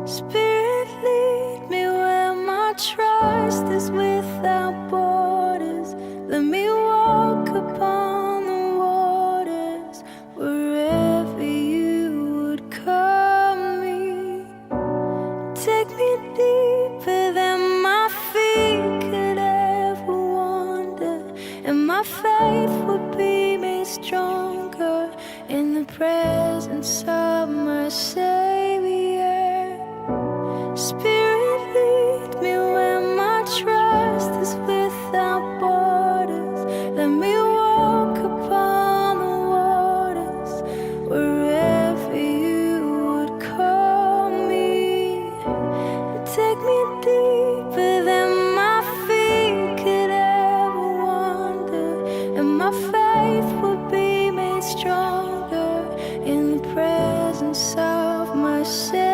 Spirit, lead me where my trust is without borders. Let me walk upon the waters wherever you would call me. Take me deeper than my feet could ever wander, and my faith would be made stronger in the presence of my Savior. Spirit,